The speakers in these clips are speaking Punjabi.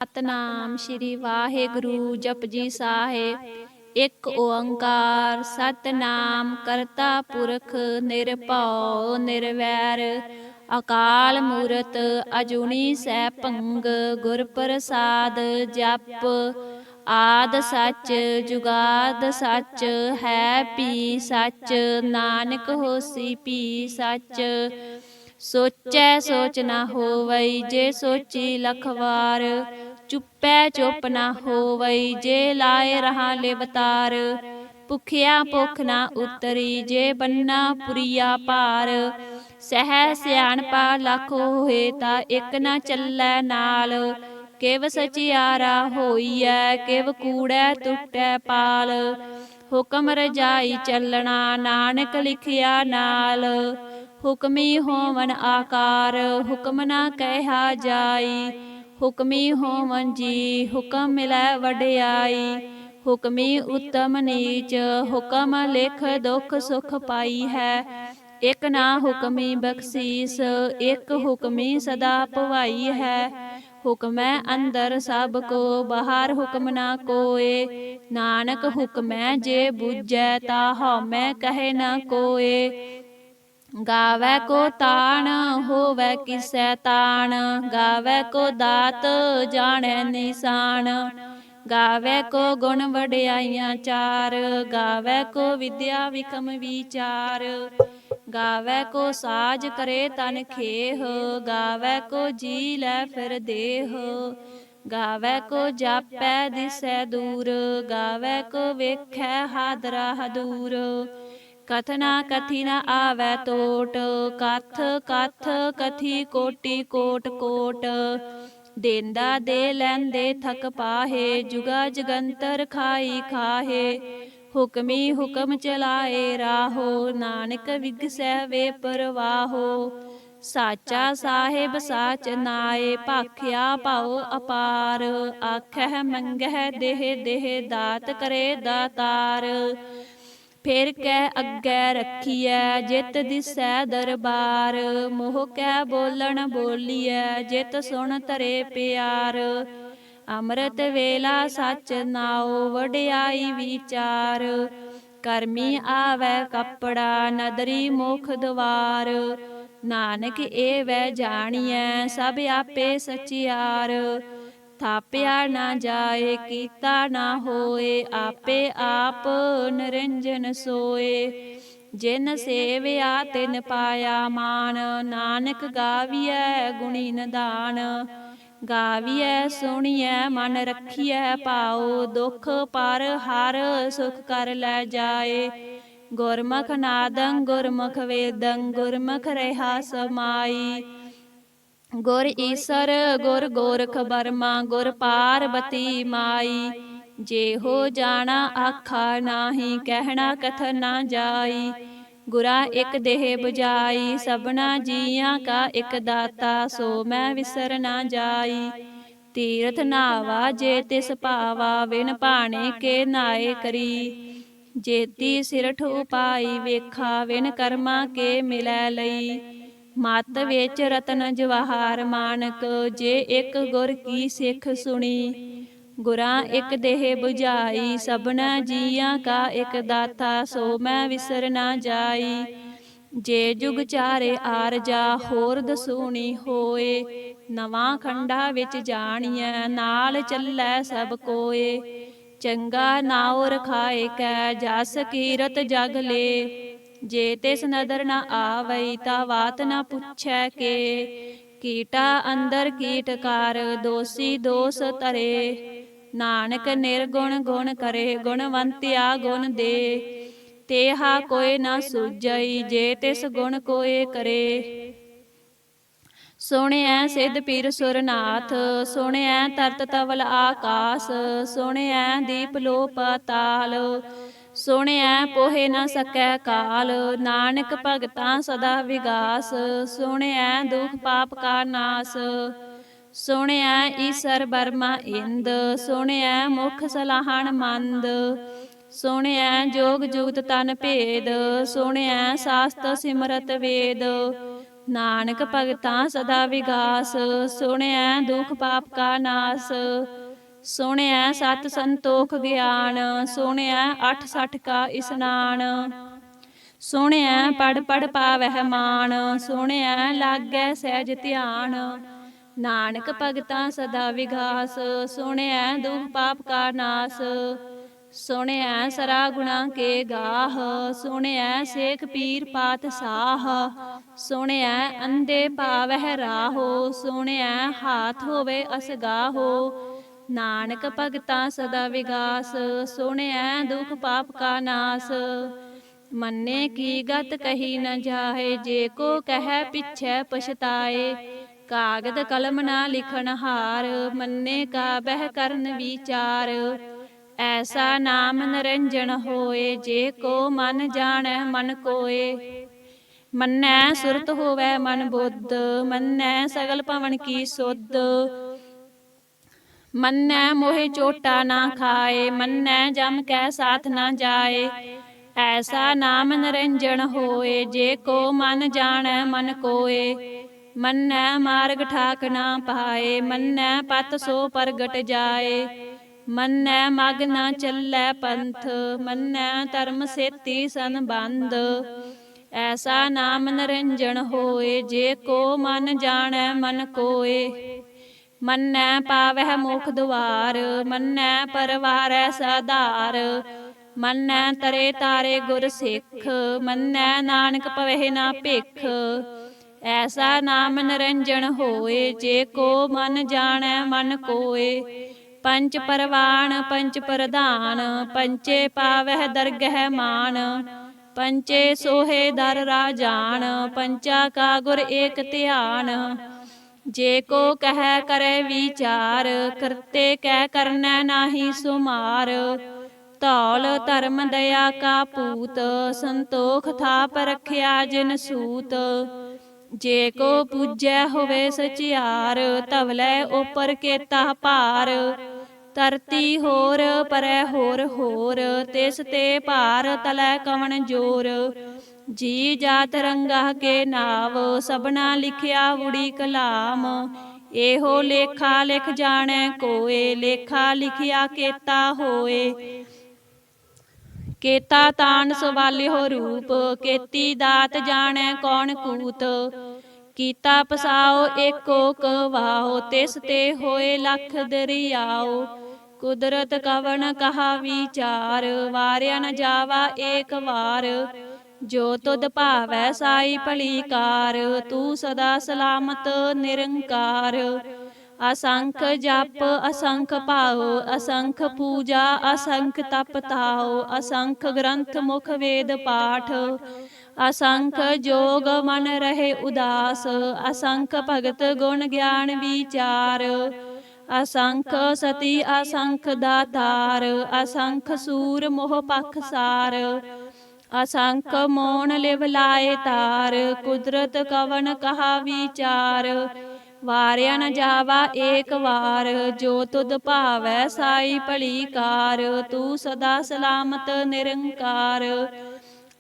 ਸਤਨਾਮ ਸ਼੍ਰੀ ਵਾਹਿਗੁਰੂ ਜਪਜੀ ਸਾਹਿਬ। ਇੱਕ ਓੰਕਾਰ ਸਤਨਾਮ ਕਰਤਾ ਪੁਰਖ ਨਿਰਭਉ ਨਿਰਵੈਰ ਅਕਾਲ ਮੂਰਤ ਅਜੂਨੀ ਸੈਭੰ ਗੁਰ ਪ੍ਰਸਾਦ ਜਪ। ਆਦ ਸੱਚ ਜੁਗਾਦ ਸੱਚ ਹੈ ਭੀ ਸੱਚ ਨਾਨਕ ਹੋਸੀ ਭੀ ਸੱਚ। ਸੋਚੈ ਸੋਚ ਨਾ ਹੋਵਈ ਜੇ ਸੋਚੀ ਲਖ ਵਾਰ ਚੁੱਪੈ ਚੁੱਪ ਨਾ ਹੋਵਈ ਜੇ ਲਾਏ ਰਹਾ ਲਿਵਤਾਰ। ਭੁਖਿਆ ਭੁੱਖ ਨਾ ਉਤਰੀ ਜੇ ਬੰਨਾ ਪੁਰੀਆ ਭਾਰ। ਸਹਿ ਸਿਆਣਪਾ ਲੱਖ ਹੋਏ ਤਾਂ ਇੱਕ ਨਾ ਚੱਲੈ ਨਾਲ। ਕਿਵ ਸਚਿਆਰਾ ਹੋਈਐ ਕਿਵ ਕੂੜੈ ਟੁੱਟੈ ਪਾਲ। ਹੁਕਮ ਰਜਾਈ ਚੱਲਣਾ ਨਾਨਕ ਲਿਖਿਆ ਨਾਲ। ਹੁਕਮੀ ਹੋਵਨ ਆਕਾਰ ਹੁਕਮ ਨਾ ਕਹਿਆ ਜਾਈ। ਹੁਕਮੀ ਹੋਵਨ ਜੀ ਹੁਕਮ ਮਿਲੈ ਵਡਿਆਈ। ਹੁਕਮੀ ਉਤਮ ਨੀਚ ਹੁਕਮ ਲਿਖ ਦੁਖ ਸੁਖ ਪਾਈ ਹੈ। ਇੱਕ ਨਾ ਹੁਕਮੀ ਬਖਸ਼ੀਸ ਇੱਕ ਹੁਕਮੀ ਸਦਾ ਭਵਾਈ ਹੈ। ਹੁਕਮੈ ਅੰਦਰ ਸਭ ਕੋ ਬਾਹਰ ਹੁਕਮ ਨਾ ਕੋਏ। ਨਾਨਕ ਹੁਕਮੈ ਜੇ ਬੁਝੈ ਤਾ ਹਉਮੈ ਕਹੈ ਨਾ ਕੋਏ। ਗਾਵੈ ਕੋ ਤਾਣ ਹੋਵੈ ਕਿਸੈ ਤਾਣ ਗਾਵੈ ਕੋ ਦਾਤ ਜਾਣੈ ਨਿਸ਼ਾਨ। ਗਾਵੈ ਕੋ ਗੁਣ ਵਡਿਆਈਆਂ ਚਾਰ ਗਾਵੈ ਕੋ ਵਿਦਿਆ ਵਿਖਮ ਵਿਚਾਰ। ਗਾਵੈ ਕੋ ਸਾਜ ਕਰੇ ਤਨ ਖੇਹ ਗਾਵੈ ਕੋ ਜੀ ਲੈ ਫਿਰ ਦੇਹ। ਗਾਵੈ ਕੋ ਜਾਪੈ ਦਿਸੈ ਦੂਰ ਗਾਵੈ ਕੋ ਵੇਖੈ ਹਾਦਰਾ ਹਦੂਰ। ਕਥਨਾ ਕਥੀ ਨ ਆਵੈ ਟੋਟ ਕਥ ਕਥ ਕਥੀ ਕੋਟੀ ਕੋਟ ਕੋਟ। ਦੇਂਦਾ ਦੇ ਲੈਂਦੇ ਥਕ ਪਾਹੇ ਜੁਗਾ ਜਗੰਤਰ ਖਾਈ ਖਾਹੇ। ਹੁਕਮੀ ਹੁਕਮ ਚਲਾਏ ਰਾਹੋ ਨਾਨਕ ਵਿਗਸੈ ਵੇ ਪਰਵਾਹੋ। ਸਾਚਾ ਸਾਹਿਬ ਸਾਚ ਨਾਏ ਭਾਖਿਆ ਭਾਉ ਅਪਾਰ। ਆਖਹਿ ਮੰਗਹਿ ਦੇਹ ਦੇਹ ਦਾਤ ਕਰੇ ਦਾਤਾਰ। ਫਿਰ ਕਹਿ ਅੱਗੇ ਰੱਖੀਐ ਜਿਤ ਦਿਸੈ ਦਰਬਾਰ। ਮੋਹ ਕੈ ਬੋਲਣ ਬੋਲੀਐ ਜਿਤ ਸੁਣ ਧਰੇ ਪਿਆਰ। ਅੰਮ੍ਰਿਤ ਵੇਲਾ ਸਚ ਨਾਉ ਵਡਿਆਈ ਵਿਚਾਰ। ਕਰਮੀ ਆਵੈ ਕੱਪੜਾ ਨਦਰੀ ਮੁਖ ਦੁਆਰ। ਨਾਨਕ ਏਵੈ ਜਾਣੀਐ ਸਭ ਆਪੇ ਸਚਿਆਰ। ਥਾਪਿਆ ਨਾ ਜਾਏ ਕੀਤਾ ਨਾ ਹੋਏ ਆਪੇ ਆਪ ਨਿਰੰਜਨ ਸੋਏ। ਜਿਨ ਸੇਵਿਆ ਤਿਨ ਪਾਇਆ ਮਾਨ ਨਾਨਕ ਗਾਵੀਐ ਗੁਣੀ ਨਿਧਾਨ। ਗਾਵੀਐ ਸੁਣੀਐ ਮਨ ਰੱਖੀਐ ਭਾਉ ਦੁਖ ਪਰ ਹਰ ਸੁਖ ਕਰ ਲੈ ਜਾਏ। ਗੁਰਮੁਖ ਨਾਦੰ ਗੁਰਮੁਖ ਵੇਦੰ ਗੁਰਮੁਖ ਰਿਹਾ ਸਮਾਈ। ਗੁਰ ਈਸਰ ਗੁਰ ਗੋਰਖ ਬਰਮਾ ਗੁਰ ਪਾਰਬਤੀ ਮਾਈ। ਜਿਹੋ ਜਾਣਾ ਆਖਾ ਨਾਹੀ ਕਹਿਣਾ ਕਥਨ ਨਾ ਜਾਈ। ਗੁਰਾ ਇੱਕ ਦੇਹ 부ਜਾਈ ਸਭਨਾ ਜੀਆਂ ਕਾ ਇੱਕ ਦਾਤਾ ਸੋ ਮੈਂ ਵਿਸਰ ਨਾ ਜਾਈ। ਤੀਰਥ ਨਾਵਾ ਜੇ ਤਿਸ ਭਾਵਾ ਵਿਨ ਭਾਣੇ ਕੇ ਨਾਏ ਕਰੀ। ਜੇਤੀ ਸਿਰਠ ਉਪਾਈ ਵੇਖਾ ਵਿਨ ਕਰਮਾ ਕੇ ਮਿਲੈ ਲਈ। ਮਤ ਵਿੱਚ ਰਤਨ ਜਵਾਹਰ ਮਾਨਕ ਜੇ ਇੱਕ ਗੁਰ ਕੀ ਸਿੱਖ ਸੁਣੀ। ਗੁਰਾਂ ਇੱਕ ਦੇਹ 부ਜਾਈ ਸਭਨਾ ਜੀਆਂ ਕਾ ਇੱਕ ਦਾਤਾ ਸੋ ਮੈਂ ਵਿਸਰ ਨਾ ਜਾਈ। ਜੇ ਜੁਗ ਚਾਰੇ ਆਰਜਾ ਹੋਰ ਦਸੂਣੀ ਹੋਏ। ਨਵਾਂ ਖੰਡਾ ਵਿੱਚ ਜਾਣੀਐ ਨਾਲ ਚੱਲੈ ਸਭ ਕੋਏ। ਚੰਗਾ ਨਾਉ ਰਖਾਏ ਕੈ ਜਸ ਕੀਰਤ ਜਗ ਲੇ। ਜੇ ਤਿਸ ਨਦਰ ਨ ਆਵਈ ਤਾ ਵਾਤ ਨ ਪੁੱਛੈ ਕੇ। ਕੀਟਾ ਅੰਦਰ ਕੀਟਕਾਰ ਦੋਸੀ ਦੋਸ ਧਰੇ। ਨਾਨਕ ਨਿਰਗੁਣ ਗੁਣ ਕਰੇ ਗੁਣਵੰਤਿਆ ਗੁਣ ਦੇ। ਤੇਹਾ ਕੋਈ ਨਾ ਸੂਝਈ ਜੇ ਤਿਸ ਗੁਣ ਕੋਏ ਕਰੇ। ਸੁਣਿਐ ਸਿੱਧ ਪੀਰ ਸੁਰਨਾਥ ਸੁਣਿਐ ਤਰਤ ਤਵਲ ਆਕਾਸ। ਸੁਣਿਐ ਦੀਪ ਲੋ ਪਾਤਾਲ ਸੁਣਿਐ ਪੋਹਿ ਨ ਸਕੈ ਕਾਲ। ਨਾਨਕ ਭਗਤਾਂ ਸਦਾ ਵਿਗਾਸ ਸੁਣਿਐ ਦੁਖ ਪਾਪ ਕਾ ਨਾਸ। ਸੁਣਿਐ ਈਸਰ ਬਰਮਾ ਇੰਦ ਸੁਣਿਐ ਮੁਖ ਸਲਾਹਣ ਮੰਦ। ਸੁਣਿਐ ਜੋਗ ਜੁਗਤ ਤਨ ਭੇਦ ਸੁਣਿਐ ਸਾਸਤ ਸਿਮਰਤ ਵੇਦ। ਨਾਨਕ ਭਗਤਾਂ ਸਦਾ ਵਿਗਾਸ, ਸੁਣਿਐ ਦੁਖ ਪਾਪ ਕਾ ਨਾਸ। ਸੁਣਿਐ ਸਤ ਸੰਤੋਖ ਗਿਆਨ, ਸੁਣਿਐ 68 ਕਾ ਇਸਨਾਨ। ਸੁਣਿਐ ਪੜ ਪੜ ਪਾਵਹਿ ਮਾਨ, ਸੁਣਿਐ ਲਾਗੈ ਸਹਿਜ ਧਿਆਨ। ਨਾਨਕ ਭਗਤਾਂ ਸਦਾ ਵਿਗਾਸ, ਸੁਣਿਐ ਦੁਖ ਪਾਪ ਕਾ ਨਾਸ। ਸੁਣਿਐ ਸਰਾ ਗੁਣਾ ਕੇ ਗਾਹ, ਸੁਣਿਐ ਸੇਖ ਪੀਰ ਪਾਤਸ਼ਾਹ। ਸੁਣਿਐ ਅੰਧੇ ਪਾਵਹਿ ਰਾਹੋ, ਸੁਣਿਐ ਹਾਥ ਹੋਵੇ ਅਸਗਾਹੋ। ਨਾਨਕ ਭਗਤਾਂ ਸਦਾ ਵਿਗਾਸ, ਸੁਣਿਐ ਦੁਖ ਪਾਪ ਕਾ ਨਾਸ। ਮੰਨੇ ਕੀ ਗਤ ਕਹੀ ਨ ਜਾਹੇ, ਜੇ ਕੋ ਕਹਿ ਪਿਛੈ ਪਛਤਾਏ। ਕਾਗਦ ਕਲਮ ਨਾ ਲਿਖਣ ਹਾਰ, ਮੰਨੇ ਕਾ ਬਹਿ ਕਰਨ ਵਿਚਾਰ। ਐਸਾ ਨਾਮ ਨਿਰੰਜਨ ਹੋਏ, ਜੇ ਕੋ ਮਨ ਜਾਣੈ ਮਨ ਕੋਏ। ਮੰਨੈ ਸੁਰਤ ਹੋਵੈ ਮਨ ਬੁੱਧ, ਮੰਨੈ ਸਗਲ ਭਵਨ ਕੀ ਸੁਧ। ਮੰਨੈ ਮੋਹਿ ਚੋਟਾ ਨਾ ਖਾਏ, ਮੰਨੈ ਜਮ ਕੈ ਸਾਥ ਨਾ ਜਾਏ। ਐਸਾ ਨਾਮ ਨਿਰੰਜਨ ਹੋਏ, ਜੇ ਕੋ ਮਨ ਜਾਣੈ ਮਨ ਕੋਏ। ਮੰਨੈ ਮਾਰਗ ਠਾਕ ਨਾ ਪਾਏ, ਮੰਨੈ ਪਤ ਸੋ ਪ੍ਰਗਟ ਜਾਏ। ਮੰਨੈ ਮਗ ਨਾ ਚੱਲੈ ਪੰਥ, ਮੰਨੈ ਧਰਮ ਸੇਤੀ ਸੰਬੰਧ। ਐਸਾ ਨਾਮ ਨਿਰੰਜਨ ਹੋਏ, ਜੇ ਕੋ ਮਨ ਜਾਣੈ ਮਨ ਕੋਏ। ਮੰਨੈ ਪਾਵਹਿ ਮੁਖ ਦੁਆਰ, ਮੰਨੈ ਪਰਵਾਰੈ ਸਾਧਾਰ। ਮੰਨੈ ਤਰੇ ਤਾਰੇ ਗੁਰ ਸਿੱਖ, ਮੰਨੈ ਨਾਨਕ ਪਵਹਿ ਨਾ ਭਿਖ। ਐਸਾ ਨਾਮ ਨਿਰੰਜਨ ਹੋਏ, ਜੇ ਕੋ ਮਨ ਜਾਣੈ ਮਨ ਕੋਏ। ਪੰਚ ਪਰਵਾਨ ਪੰਚ ਪ੍ਰਧਾਨ, ਪੰਚੇ ਪਾਵਹਿ ਦਰਗਹਿ ਮਾਨ। ਪੰਚੇ ਸੋਹੇ ਦਰ ਰਾਜਾਨ, ਪੰਚਾ ਕਾ ਗੁਰ ਏਕ ਧਿਆਨ। ਜੇ ਕੋ ਕਹਿ ਕਰੈ ਵਿਚਾਰ, ਕਰਤੇ ਕੈ ਕਰਨੈ ਨਾਹੀ ਸੁਮਾਰ। ਧੌਲ ਧਰਮ ਦਇਆ ਕਾ ਪੂਤ, ਸੰਤੋਖ ਥਾਪ ਰਖਿਆ ਜਿਨ ਸੂਤ। ਜੇ ਕੋ ਪੂਜੈ ਹੋਵੇ ਸਚਿਆਰ, ਧਵਲੇ ਉਪਰ ਕੇਤਾ ਭਾਰ। ਧਰਤੀ ਹੋਰ ਪਰੈ ਹੋਰ ਹੋਰ, ਤਿਸ ਤੇ ਭਾਰ ਤਲੈ ਕਵਣ ਜੋਰ। ਜੀ ਜਾਤ ਰੰਗਾ ਕੇ ਨਾਵ, ਸਭਨਾ ਲਿਖਿਆ ਊੜੀ ਕਲਾਮ। ਇਹੋ ਲੇਖਾ ਲਿਖ ਜਾਣੈ ਕੋਏ, ਲੇਖਾ ਲਿਖਿਆ ਕੇਤਾ ਹੋਏ। ਕੇਤਾ ਤਾਣ ਸਵਾਲਿਓ ਰੂਪ, ਕੇਤੀ ਦਾਤ ਜਾਣੈ ਕੌਣ ਕੂਤ। ਕੀਤਾ ਪਸਾਓ ਏਕੋ ਕਵਾਓ, ਤਿਸ ਤੇ ਹੋਏ ਲਖ ਦਰਿਆਓ। ਕੁਦਰਤ ਕਵਣ ਕਹਾ ਵਿਚਾਰ, ਵਾਰਿਆ ਨ ਜਾਵਾ ਏਕ ਵਾਰ। ਜੋ ਤੁਧ ਭਾਵੈ ਸਾਈ ਭਲੀ ਕਾਰ, ਤੂੰ ਸਦਾ ਸਲਾਮਤ ਨਿਰੰਕਾਰ। ਅਸੰਖ ਜਪ ਅਸੰਖ ਭਾਉ, ਅਸੰਖ ਪੂਜਾ ਅਸੰਖ ਤਪ ਤਾਉ। ਅਸੰਖ ਗ੍ਰੰਥ ਮੁਖ ਵੇਦ ਪਾਠ, ਅਸੰਖ ਜੋਗ ਮਨ ਰਹੇ ਉਦਾਸ। ਅਸੰਖ ਭਗਤ ਗੁਣ ਗਿਆਨ ਵਿਚਾਰ, ਅਸੰਖ ਸਤੀ ਅਸੰਖ ਦਾਤਾਰ। ਅਸੰਖ ਸੂਰ ਮੋਹ ਪਖਸਾਰ, ਅਸੰਖ ਮੋਨ ਲਿਵ ਲਾਏ ਤਾਰ। ਕੁਦਰਤ ਕਵਣ ਕਹਾ ਵਿਚਾਰ, ਵਾਰਿਆ ਨ ਜਾਵਾ ਏਕ ਵਾਰ। ਜੋ ਤੁਧ ਭਾਵੈ ਸਾਈ ਭਲੀ ਕਾਰ, ਤੂੰ ਸਦਾ ਸਲਾਮਤ ਨਿਰੰਕਾਰ।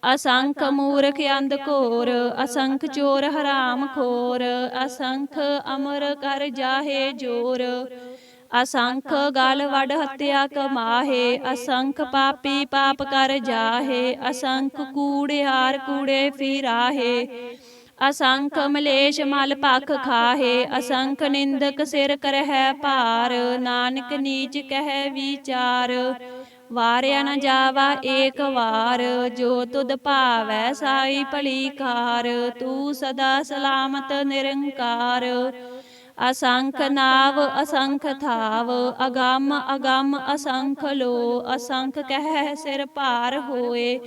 ਅਸੰਖ ਮੂਰਖ ਅੰਧ ਘੋਰ, ਅਸੰਖ ਚੋਰ ਹਰਾਮ ਖੋਰ। ਅਸੰਖ ਅਮਰ ਕਰ ਜਾਹੇ ਜੋਰ, ਅਸੰਖ ਗਲ ਵਡ ਹੱਤਿਆ ਕਮਾਹੇ। ਅਸੰਖ ਪਾਪੀ ਪਾਪ ਕਰ ਜਾਹੇ, ਅਸੰਖ ਕੂੜਿਆਰ ਕੂੜੇ ਫਿਰਾਹੇ। ਅਸੰਖ ਮਲੇਸ਼ ਮਲ ਭਖ ਖਾਹੇ, ਅਸੰਖ ਨਿੰਦਕ ਸਿਰ ਕਰਹਿ ਭਾਰ। ਨਾਨਕ ਨੀਚ ਕਹਿ ਵਿਚਾਰ, ਵਾਰਿਆ ਨ ਜਾਵਾ ਏਕ ਵਾਰ। ਜੋ ਤੁਧ ਭਾਵੈ ਸਾਈ ਭਲੀ ਕਾਰ, ਤੂੰ ਸਦਾ ਸਲਾਮਤ ਨਿਰੰਕਾਰ। ਅਸੰਖ ਨਾਵ ਅਸੰਖ ਥਾਵ, ਅਗੰਮ ਅਗੰਮ ਅਸੰਖ ਲੋ। ਅਸੰਖ ਕਹਿ ਸਿਰ ਭਾਰ ਹੋਏ,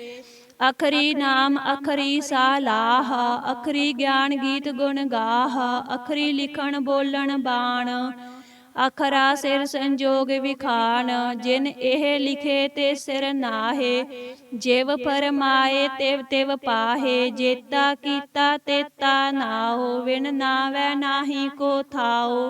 ਅਖਰੀ ਨਾਮ ਅਖਰੀ ਸਾਲਾਹ। ਅਖਰੀ ਗਿਆਨ ਗੀਤ ਗੁਣ ਗਾਹ, ਅਖਰੀ ਲਿਖਣ ਬੋਲਣ ਬਾਣ। ਅਖਰਾ ਸਿਰ ਸੰਜੋਗ ਵਿਖਾਣ, ਜਿਨ ਇਹ ਲਿਖੇ ਤੇ ਸਿਰ ਨਾਹੇ। ਜਿਵ ਫਰਮਾਏ ਤਿਵ ਤਿਵ ਪਾਹੇ, ਜੇਤਾ ਕੀਤਾ ਤੇਤਾ ਨਾਉ। ਵਿਣ ਨਾਵੈ ਨਾਹੀ ਕੋ ਥਾਉ,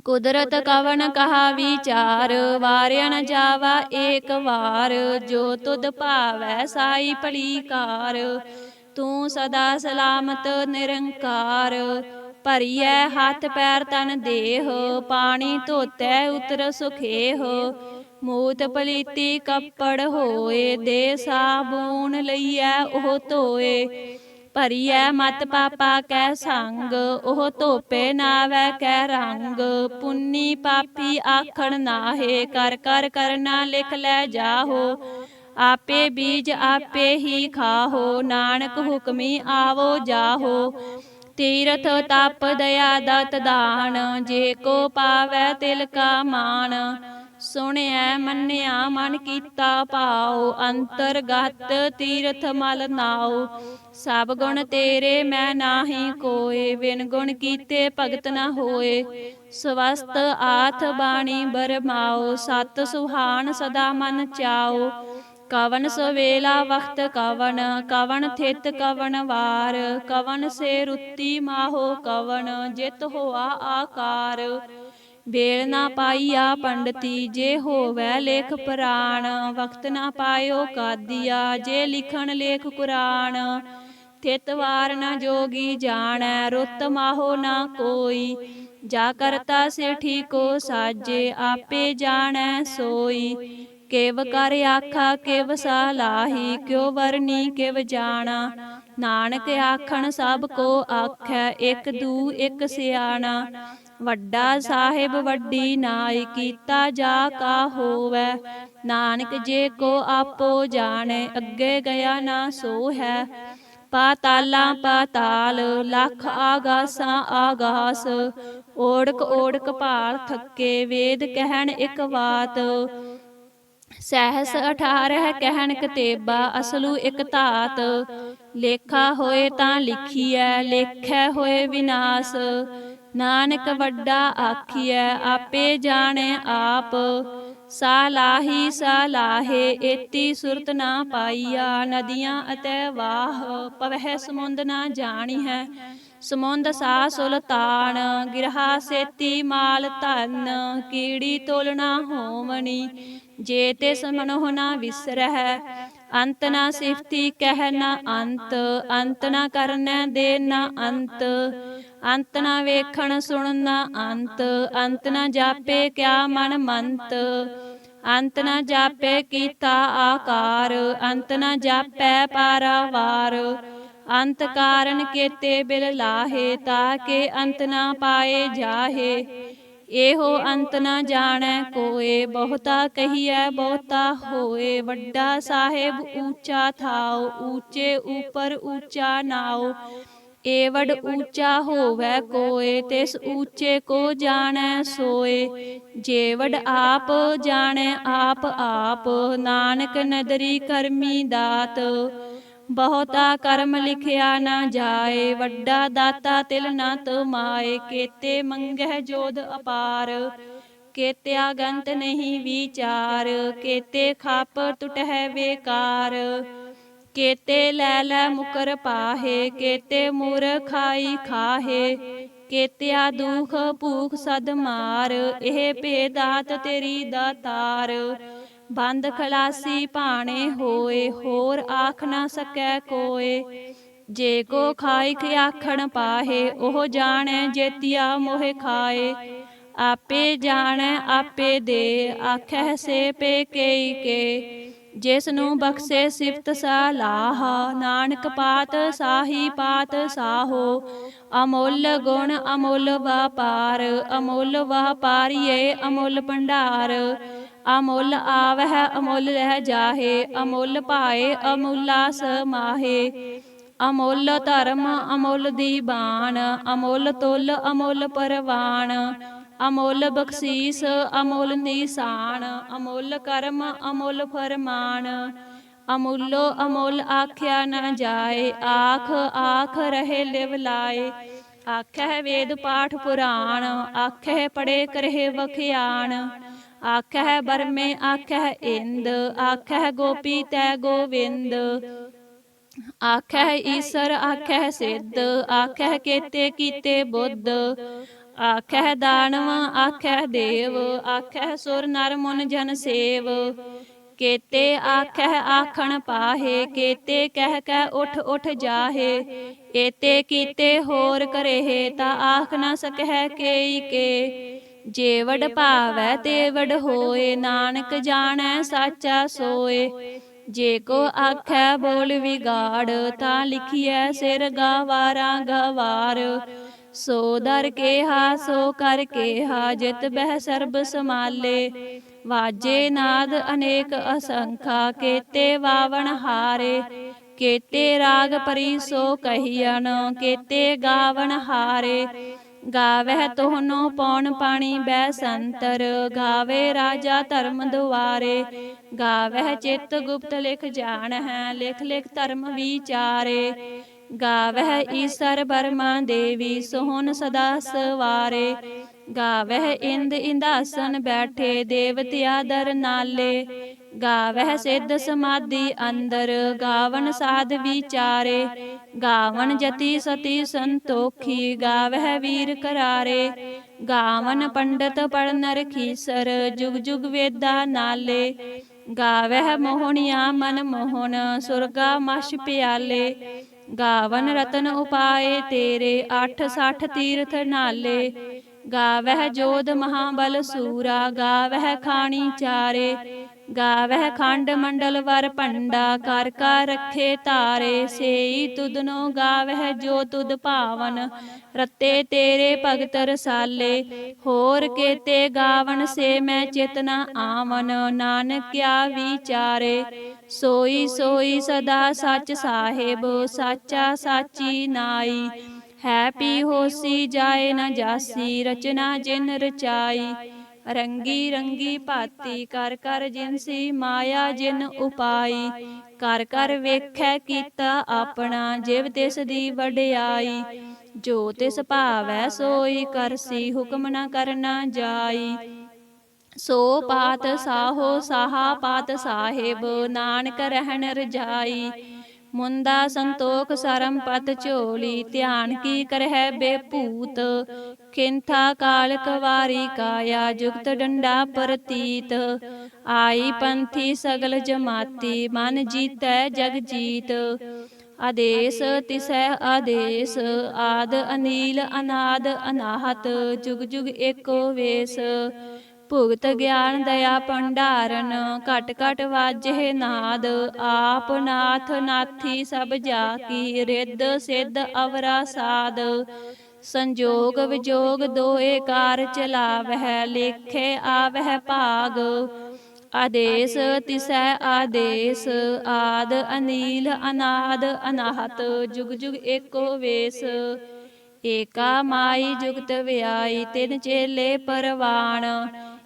ਕੁਦਰਤ ਕਵਣ ਕਹਾ ਵਿਚਾਰ। ਵਾਰਿਆ ਨ ਜਾਵਾ ਏਕ ਵਾਰ, ਜੋ ਤੁਧ ਭਾਵੈ ਸਾਈ ਭਲੀ ਕਾਰ। ਤੂੰ ਸਦਾ ਸਲਾਮਤ ਨਿਰੰਕਾਰ। ਭਰੀਐ ਹੱਥ ਪੈਰ ਤਨ ਦੇਹ, ਪਾਣੀ ਧੋਤੈ ਉਤਰ ਸੁਖੇਹ। ਮੂਤ ਪਲੀਤੀ ਕੱਪੜ ਹੋਏ, ਦੇ ਸਾਬੂਨ ਲਈਐ ਉਹ ਧੋਏ। ਭਰੀਐ ਮਤ ਪਾਪਾ ਕੈ ਸੰਗ, ਉਹ ਧੋਪੇ ਨਾਵੈ ਕੈ ਰੰਗ। ਪੁੰਨੀ ਪਾਪੀ ਆਖਣ ਨਾਹੇ, ਕਰ ਕਰ ਕਰਨਾ ਲਿਖ ਲੈ ਜਾਹੋ। ਆਪੇ ਬੀਜ ਆਪੇ ਹੀ ਖਾਹੋ, ਨਾਨਕ ਹੁਕਮੀ ਆਵੋ ਜਾਹੋ। ਤੀਰਥ ਤਪ ਦਇਆ ਦਤ ਦਾਨ, ਜੇ ਕੋ ਪਾਵੈ ਤਿਲ ਕਾ ਮਾਨ। ਸੁਣਿਐ ਮੰਨਿਆ ਮਨ ਕੀਤਾ ਭਾਉ, ਅੰਤਰਗਤ ਤੀਰਥ ਮਲ ਨਾਉ। ਸਭ ਗੁਣ ਤੇਰੇ ਮੈਂ ਨਾਹੀ ਕੋਏ, ਬਿਨ ਗੁਣ ਕੀਤੇ ਭਗਤ ਨ ਹੋਏ। ਸਵਸਤ ਆਥ ਬਾਣੀ ਬਰਮਾਓ, ਸਤ ਸੁਹਾਣ ਸਦਾ ਮਨ ਚਾਓ। ਕਵਨ ਸਵੇਲਾ ਵਖਤ ਕਵਨ, ਕਵਨ ਥਿਤ ਕਵਨ ਵਾਰ। ਕਵਨ ਸੇ ਰੁੱਤੀ ਮਾਹੋ ਕਵਨ, ਜਿਤ ਹੋਆ ਆਕਾਰ। ਵੇਲ ਨਾ ਪਾਈਆ ਪੰਡਤੀ, ਜੇ ਹੋਵੈ ਲੇਖ ਪੁਰਾਣ। ਵਖਤ ਨਾ ਪਾਇਓ ਕਾਦੀਆ, ਜੇ ਲਿਖਣ ਲੇਖ ਕੁਰਾਨ। ਥਿਤ ਵਾਰ ਨ ਜੋਗੀ ਜਾਣੈ, ਰੁੱਤ ਮਾਹੋ ਨਾ ਕੋਈ। ਜਾ ਕਰਤਾ ਸੇਠੀ ਕੋ ਸਾਜੇ, ਆਪੇ ਜਾਣੈ ਸੋਈ। ਕਿਵ ਕਰ ਆਖਾ ਕਿਵ ਸਲਾਹੀ, ਕਿਉ ਵਰਨੀ ਕਿਵ ਜਾਣਾ। ਨਾਨਕ ਆਖਣ ਸਭ ਕੋ ਆਖੈ, ਇਕ ਦੂ ਇਕ ਸਿਆਣਾ। ਵੱਡਾ ਸਾਹਿਬ ਵੱਡੀ ਨਾਈ, ਕੀਤਾ ਜਾ ਕਾ ਹੋਵੈ। ਨਾਨਕ ਜੇ ਕੋ ਆਪੋ ਜਾਣੈ, ਅੱਗੇ ਗਿਆ ਨਾ ਸੋ ਹੈ। ਪਾਤਾਲਾਂ ਪਾਤਾਲ, ਲੱਖ ਆਗਾਸਾਂ ਆਗਾਸ। ਓੜਕ ਓੜਕ ਭਾਲ ਥੱਕੇ, ਵੇਦ ਕਹਿਣ ਇਕ ਬਾਤ। ਸਹਿਸ 18 ਕਹਿਣ ਕਤੇਬਾ, ਅਸਲੂ ਇਕ ਧਾਤ। ਲੇਖਾ ਹੋਏ ਤਾਂ ਲਿਖੀਐ, ਲੇਖੈ ਹੋਏ ਵਿਨਾਸ਼। ਨਾਨਕ ਵੱਡਾ ਆਖੀਐ, ਆਪੇ ਜਾਣੈ ਆਪ। ਸਾਲਾਹੀ ਸਾਲਾਹੇ, ਏਤੀ ਸੁਰਤ ਨਾ ਪਾਈਆ। ਨਦੀਆਂ ਅਤੇ ਵਾਹ, ਪਵਹਿ ਸਮੁੰਦ ਨਾ ਜਾਣੀਐ। ਸਮੁੰਦ ਸਾ ਸੁਲਤਾਨ, ਗਿਰਹਾ ਸੇਤੀ ਮਾਲ ਧਨ। ਕੀੜੀ ਤੋਲ ਨਾ ਹੋਵਣੀ, ਜੇ ਤਿਸ ਮਨੋਹ ਨਾ ਵਿਸਰਹਿ। ਅੰਤ ਨਾ ਸਿਫਤੀ ਕਹਿ ਨਾ ਅੰਤ, ਅੰਤ ਨਾ ਕਰਨੈ ਦੇ ਨਾ ਅੰਤ। ਅੰਤ ਨਾ ਵੇਖਣ ਸੁਣ ਨਾ ਅੰਤ, ਅੰਤ ਨਾ ਜਾਪੇ ਕਿਆ ਮਨ ਮੰਤ। ਅੰਤ ਨਾ ਜਾਪੇ ਕੀਤਾ ਆਕਾਰ, ਅੰਤ ਨਾ ਜਾਪੈ ਪਾਰਾਵਾਰ। ਅੰਤ ਕਾਰਨ ਕੇਤੇ ਬਿਲ ਲਾਹੇ, ਤਾਕੇ ਅੰਤ ਨਾ ਪਾਏ ਜਾਹੇ। ਇਹੋ ਅੰਤ ਨਾ ਜਾਣੈ ਕੋਏ, ਬਹੁਤਾ ਕਹੀਐ ਬਹੁਤਾ ਹੋਏ। ਵੱਡਾ ਸਾਹਿਬ ਊਚਾ ਥਾਉ, ਊਚੇ ਉਪਰ ਊਚਾ ਨਾਉ। ਏਵਡ ਊਚਾ ਹੋਵੈ ਕੋਏ, ਤਿਸ ਊਚੇ ਕੋ ਜਾਣੈ ਸੋਏ। ਜੇਵਡ ਆਪ ਜਾਣੈ ਆਪ ਆਪ, ਨਾਨਕ ਨਦਰੀ ਕਰਮੀ ਦਾਤ। ਬਹੁਤਾ ਕਰਮ ਲਿਖਿਆ ਨਾ ਜਾਏ, ਵੱਡਾ ਦਾਤਾ ਤਿਲ ਨਾ ਤਮਾਏ। ਕੇਤੇ ਮੰਗਹਿ ਜੋਧ ਅਪਾਰ, ਕੇਤਿਆ ਗੰਤ ਨਹੀਂ ਵਿਚਾਰ। ਕੇਤੇ ਖਪ ਟੁਟਹਿ ਬੇਕਾਰ, ਕੇਤੇ ਲੈ ਲੈ ਮੁਕਰ ਪਾਹੇ। ਕੇਤੇ ਮੂਰਖਾਈ ਖਾਹੇ, ਕੇਤਿਆ ਦੁਖ ਭੂਖ ਸਦ ਮਾਰ। ਇਹ ਭੇਦਾਤ ਤੇਰੀ ਦਾਤਾਰ, ਬੰਦ ਖਲਾਸੀ ਭਾਣੇ ਹੋਏ। ਹੋਰ ਆਖ ਨਾ ਸਕੈ ਕੋਏ। ਜੇ ਕੋ ਖਾਇਕ ਆਖਣ ਪਾਹੇ, ਉਹ ਜਾਣੈ ਜੇਤੀਆ ਮੋਹਿ ਖਾਏ। ਆਪੇ ਜਾਣੈ ਆਪੇ ਦੇ, ਆਖਹਿ ਸੇ ਪੇ ਕੇਈ ਕੇ। ਜਿਸ ਨੂੰ ਬਖਸ਼ੇ ਸਿਫਤ ਸਲਾਹ, ਨਾਨਕ ਪਾਤ ਸਾਹੀ ਪਾਤ ਸਾਹੋ। ਅਮੁੱਲ ਗੁਣ ਅਮੁੱਲ ਵਪਾਰ, ਅਮੁੱਲ ਵਪਾਰੀਏ ਅਮੁੱਲ ਭੰਡਾਰ। ਅਮੁੱਲ ਆਵਹਿ ਅਮੁੱਲ ਲਹਿ ਜਾਹੇ, ਅਮੁੱਲ ਪਾਏ ਅਮੁੱਲਾ ਸਮਾਹੇ। ਅਮੁੱਲ ਧਰਮ ਅਮੁੱਲ ਦੀਬਾਨ, ਅਮੁੱਲ ਤੁਲ ਅਮੁੱਲ ਪਰਵਾਨ। ਅਮੁੱਲ ਬਖਸ਼ੀਸ ਅਮੁੱਲ ਨਿਸ਼ਾਨ, ਅਮੁੱਲ ਕਰਮ ਅਮੁੱਲ ਫਰਮਾਨ। ਅਮੁੱਲੋ ਅਮੁੱਲ ਆਖਿਆ ਨਾ ਜਾਏ, ਆਖ ਆਖ ਰਹੇ ਲਿਵ ਲਾਏ। ਆਖਹਿ ਵੇਦ ਪਾਠ ਪੁਰਾਣ, ਆਖਹਿ ਪੜੇ ਕਰਹਿ ਵਖਿਆਣ। ਆਖਹਿ ਬਰਮੇ ਆਖਹਿ ਇੰਦ, ਆਖਹਿ ਗੋਪੀ ਤੈ ਗੋਵਿੰਦ। ਆਖਹਿ ਈਸਰ ਆਖਹਿ ਸਿੱਧ, ਆਖਹਿ ਕੇਤੇ ਕੀਤੇ ਬੁੱਧ। ਆਖਹਿ ਦਾਨਵ ਆਖਹਿ ਦੇਵ, ਆਖਹਿ ਸੁਰ ਨਰ ਮੁਨ ਜਨ ਸੇਵ। केते आखै आखण पाहे, केते कह कै उठ उठ जाहे। एते कीते होर करेहे, ता आख न सकै केई के। जे वड भावै ते वड होए, नानक जाणै साचा सोए। जे को आखै बोल विगाड़, ता लिखिए सिर गवारा गवार। सो दर केहा सो कर केहा, जित बह सर्ब समाले। वाजे नाद अनेक असंखा, केते वावन हारे। केते राग परी सो कहियन, केते गावन हारे। गावह तोहनो पौन पाणी बैसंतर, गावे राजा धर्म दुआरे। गावह चित गुप्त लिख जानह, लिख लिख धर्म विचारे। गावह ईसर बर्मा देवी, सोहन सदा सवारे। गावह इंद इंदासन बैठे, देवतिया दर नाले। गावह सिद्ध समाधि अंदर, गावन साध विचारे। गावन जति सती संतोखी, गावह वीर करारे। गावन पंडित पढ़ नर खीसर, जुग जुग वेदा नाले। गावह मोहनिया मन मोहन, सुरगा मश प्याले। गावन रतन उपाय तेरे, 8 60 तीर्थ नाले। गावह जोध महाबल सूरा, गावह खानी चारे। गावह खंड मंडल वर पंडा, कर कर रखे तारे। सेई तुदनो गावह जो तुद पावन, रते तेरे भगत रसाले। होर केते गावन से मैं चित न आवन, नानक क्या विचारे। सोई सोई सदा सच साहेब, साचा साची नाई। है पी होसी जाए न जासी, रचना जिन रचाई। रंगी रंगी भाती कर कर जिनसी, माया जिन उपाई। कर कर वेखै कीता अपना, जिव तिस दी वड्याई। जो तिस भावै सोई करसी, हुक्म न करना जाई। सो पात साहो साहा पात साहेब, नानक रहन रजाई। मुंदा संतोख सरम पत झोली, ध्यान की करह बेभूत। खिंथा काल कवारी काया, जुगत डंडा प्रतीत। आई पंथी सगल जमाती, मन जीतै जग जीत। आदेश तिसै आदेश, आद अनील अनाद अनाहत। जुग जुग एको वेश, भुगत ज्ञान दया भंडारन। घट घट वाजहि नाद, आप नाथ नाथी सब जाकी। रिद्ध सिद्ध अवरा साध, संजोग विजोग दोए कार चलावह। लेखे आवह भाग, आदेश तिसै आदेश। आद अनील अनाद अनाहत, जुग जुग एको वेश। एका माई जुगत व्याई, तिन चेले परवान।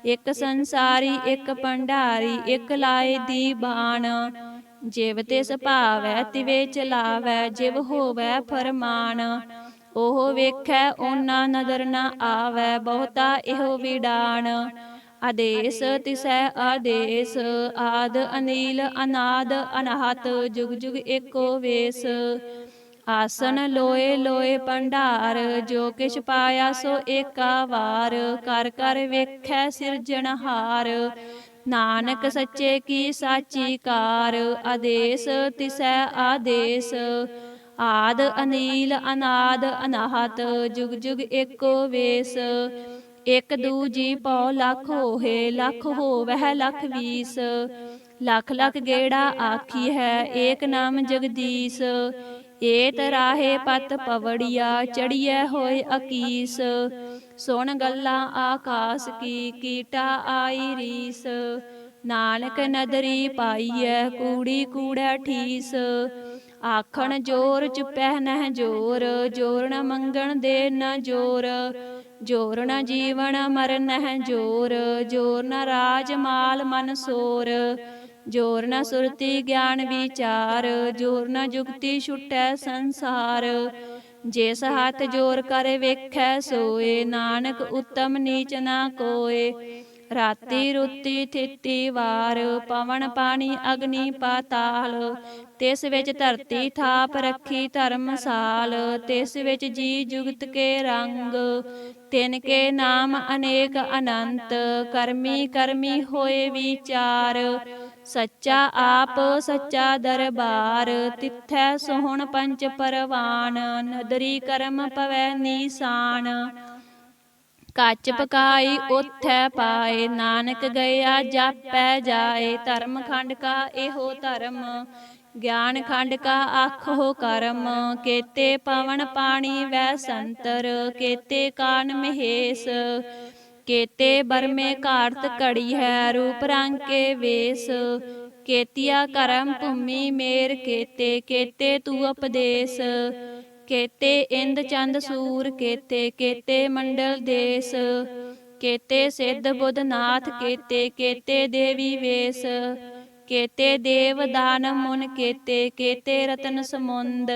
एक संसारी एक भंडारी, एक लाए दीवान। जिव तिस भावै तिवे चलावै, जिव होवै फरमान। ओह वेखै ओना नदर न आवै, बहुता एहो विडान। आदेश तिसै आदेश, आद अनील अनाद अनाहत। जुग जुग एको वेश। आसन लोए लोए भंडार, जो किछ पाया सो एका वार। कर कर वेखै सिरजनहार, नानक सच्चे की साची कार। आदेश तिसै आदेश, आद अनील अनाद अनाहत। जुग जुग एको वेश। एक दूजी पौ लख होहे, लख होवह लख बीस। लख लख गेड़ा आखी है, एक नाम जगदीश। ਏਤ ਰਾਹੇ ਪਤ ਪਵੜੀਆ, ਚੜੀਐ ਹੋਏ ਅਕੀਸ। ਸੁਣ ਗੱਲਾਂ ਆਕਾਸ ਕੀ, ਕੀਟਾ ਆਈ ਰੀਸ। ਨਾਨਕ ਨਦਰੀ ਪਾਈਐ, ਕੂੜੀ ਕੂੜੈ ਠੀਸ। ਆਖਣ ਜੋਰ ਚੁਪਹਿ ਨਹਿ ਜੋਰ, ਜੋਰ ਨ ਮੰਗਣ ਦੇ ਨ ਜੋਰ। ਜੋਰ ਨ ਜੀਵਨ ਮਰਨ ਨਹਿ ਜੋਰ, ਜੋਰ ਨ ਰਾਜ ਮਾਲ ਮਨ ਸੋਰ। जोर न सुरति ज्ञान विचार, जोर न जुगति छुटै संसार। जिस हाथ जोर कर वेखै सोए, नानक उत्तम नीच न कोय। राति रुति थिति वार, पवन पानी अग्नि पाताल। तिस विच धरती थाप रखी धर्मसाल। तिस विच जी जुगत के रंग, तिनके नाम अनेक अनंत। करमी करमी होए विचार, ਸੱਚਾ ਆਪ ਸੱਚਾ ਦਰਬਾਰ, ਤਿੱਥੈ ਸੋਹਣ ਪੰਚ ਪਰਵਾਨ, ਨਦਰੀ ਕਰਮ ਪਵੈ ਨੀਸਾਨ। ਕੱਚ ਪਕਾਈ ਓਥੈ ਪਾਏ, ਨਾਨਕ ਗਇਆ ਜਾਪੈ ਜਾਏ। ਧਰਮ ਖੰਡ ਕਾ ਇਹੋ ਧਰਮ, ਗਿਆਨ ਖੰਡ ਕਾ ਆਖੋ ਕਰਮ। ਕੇਤੇ ਪਵਨ ਪਾਣੀ ਵੈ ਸੰਤਰ, ਕੇਤੇ ਕਾਨ ਮਹੇਸ਼। ਕੇਤੇ ਬਰਮੇ ਘਾੜਤ ਘੜੀ ਹੈ, ਰੂਪ ਰੰਗ ਕੇ ਵੇਸ। ਕੇਤੀਆ ਕਰਮ ਭੂਮि ਮੇਰ ਕੇਤੇ, ਕੇਤੇ ਤੂ ਉਪਦੇਸ। ਕੇਤੇ ਇੰਦ ਚੰਦ ਸੂਰ ਕੇਤੇ, ਕੇਤੇ ਮੰਡਲ ਦੇਸ। ਕੇਤੇ ਸਿੱਧ ਬੁੱਧ ਨਾਥ ਕੇਤੇ, ਕੇਤੇ ਦੇਵੀ ਵੇਸ। ਕੇਤੇ ਦੇਵ ਦਾਨਵ ਮੁਨ ਕੇਤੇ, ਕੇਤੇ ਰਤਨ ਸਮੁੰਦ।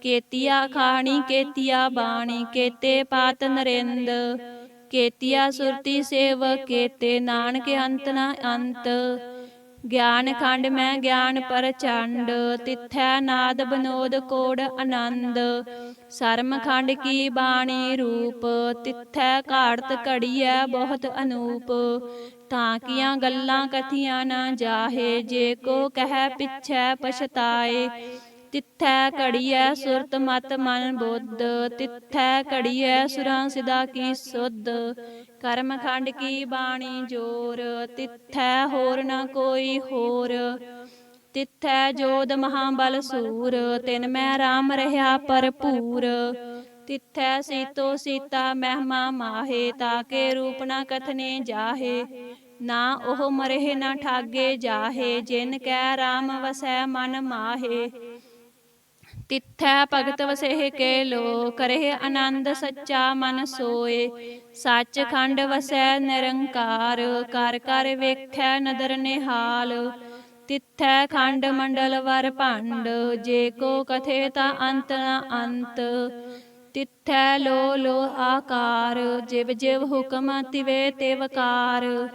ਕੇਤੀਆ ਖਾਣੀ ਕੇਤੀਆ ਬਾਣੀ, ਕੇਤੇ ਪਾਤ ਨਰਿੰਦ। ਕੇਤੀਆ ਸੁਰਤੀ ਸੇਵਕ ਕੇਤੇ, ਨਾਨਕ ਅੰਤ ਨ ਅੰਤ। ਗਿਆਨ ਖੰਡ ਮੈਂ ਗਿਆਨ ਪ੍ਰਚੰਡ, ਤਿੱਥੈ ਨਾਦ ਬਨੋਦ ਕੋੜ ਆਨੰਦ। ਸਰਮ ਖੰਡ ਕੀ ਬਾਣੀ ਰੂਪ, ਤਿੱਥੈ ਘਾੜਤ ਘੜੀਐ ਬਹੁਤ ਅਨੂਪ। ਤਾਂ ਕੀਆਂ ਗੱਲਾਂ ਕਥੀਆਂ ਨ ਜਾਹੇ, ਜੇ ਕੋ ਕਹਿ ਪਿਛੈ ਪਛਤਾਏ। ਤਿੱਥੈ ਘੜੀਐ ਸੁਰਤ ਮਤ ਮਨ ਬੁੱਧ, ਤਿੱਥੈ ਘੜੀਐ ਸੁਰਾਂ ਸਿਦਾ ਕੀ ਸੁਧ। ਕਰਮ ਖੰਡ ਕੀ ਬਾਣੀ ਜੋਰ, ਤਿੱਥੈ ਹੋਰ ਨ ਕੋਈ ਹੋਰ। ਤਿੱਥੈ ਜੋਧ ਮਹਾਬਲ ਸੂਰ, ਤਿਨ ਮੈਂ ਰਾਮ ਰਹਿਆ ਭਰਪੂਰ। ਤਿੱਥੈ ਸੀਤੋ ਸੀਤਾ ਮਹਿਮਾ ਮਾਹੇ, ਤਾਕੇ ਰੂਪ ਨ ਕਥਨੇ ਜਾਹੇ। ਨਾ ਉਹ ਮਰਹਿ ਨ ਠਾਗੇ ਜਾਹੇ, ਜਿਨ ਕੈ ਰਾਮ ਵਸੈ ਮਨ ਮਾਹੇ। ਤਿੱਥੈ ਭਗਤ ਵਸਹਿ ਕੇ ਲੋ, ਕਰਹਿ ਆਨੰਦ ਸੱਚਾ ਮਨ ਸੋਏ। ਸੱਚ ਖੰਡ ਵਸੈ ਨਿਰੰਕਾਰ, ਕਰ ਕਰ ਵੇਖੈ ਨਦਰ ਨਿਹਾਲ। ਤਿੱਥੈ ਖੰਡ ਮੰਡਲ ਵਰ ਭੰਡ, ਜੇ ਕੋ ਕਥੇ ਤਾ ਅੰਤ ਨ ਅੰਤ। ਤਿੱਥੈ ਲੋ ਲੋ ਆਕਾਰ, ਜਿਵ ਜਿਵ ਹੁਕਮ ਤਿਵੇਂ ਤਿਵ ਕਾਰ।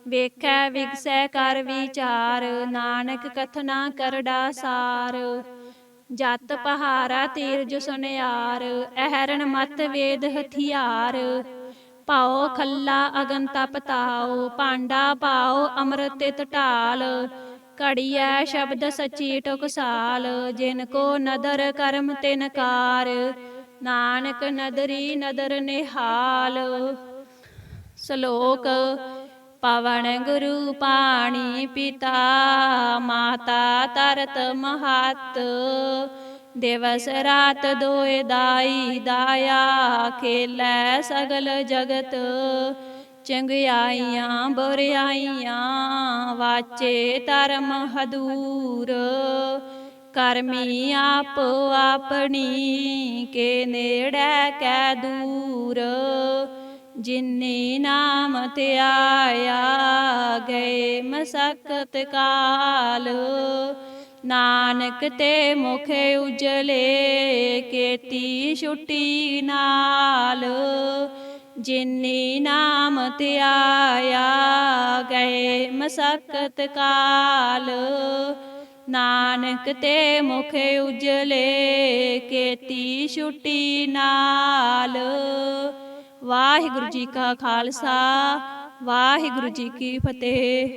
ਵੇਖੈ ਵਿਗਸੈ ਕਰ ਵਿਚਾਰ, ਨਾਨਕ ਕਥਨਾ ਕਰੜਾ ਸਾਰ। ਜਤ ਪਹਾਰਾ ਤੀਰਜ ਸੁਨਿਆਰ, ਅਹਰਣ ਮਤ ਵੇਦ ਹਥਿਆਰ। ਭਾਉ ਖੱਲਾ ਅਗਨ ਤਪ ਤਾਉ, ਭਾਂਡਾ ਭਾਉ ਅੰਮ੍ਰਿਤ ਤਿਤ ਢਾਲ। ਘੜੀਐ ਸ਼ਬਦ ਸਚੀ ਟੁਕਸਾਲ, ਜਿਨ ਕੋ ਨਦਰ ਕਰਮ ਤਿਨ ਕਾਰ। ਨਾਨਕ ਨਦਰੀ ਨਦਰ ਨਿਹਾਲ। ਸ਼ਲੋਕ। ਪਵਨ ਗੁਰੂ ਪਾਣੀ ਪਿਤਾ, ਮਾਤਾ ਧਰਤ ਮਹੱਤ। ਦਿਵਸ ਰਾਤ ਦੋਇ ਦਾਈ ਦਾਇਆ, ਖੇਲੈ ਸਗਲ ਜਗਤ। ਚੰਗਿਆਈਆਂ ਬੁਰਿਆਈਆਂ, ਵਾਚੇ ਧਰਮ ਹਦੂਰ। ਕਰਮੀ ਆਪ ਆਪਣੀ, ਕੇ ਨੇੜੈ ਕੈ ਦੂਰ। ਜਿਨੀ ਨਾਮ ਧਿਆਇਆ, ਗਏ ਮਸਕਤ ਕਾਲ। ਨਾਨਕ ਤੇ ਮੁਖ ਉਜਲੇ, ਕੇਤੀ ਛੁਟੀ ਨਾਲ। ਜਿਨੀ ਨਾਮ ਧਿਆਇਆ, ਗਏ ਮਸਕਤ ਕਾਲ। ਨਾਨਕ ਤੇ ਮੁਖ ਉਜਲੇ, ਕੇਤੀ ਛੁਟੀ ਨਾਲ। ਵਾਹਿਗੁਰੂ ਜੀ ਕਾ ਖਾਲਸਾ, ਵਾਹਿਗੁਰੂ ਜੀ ਕੀ ਫਤਿਹ।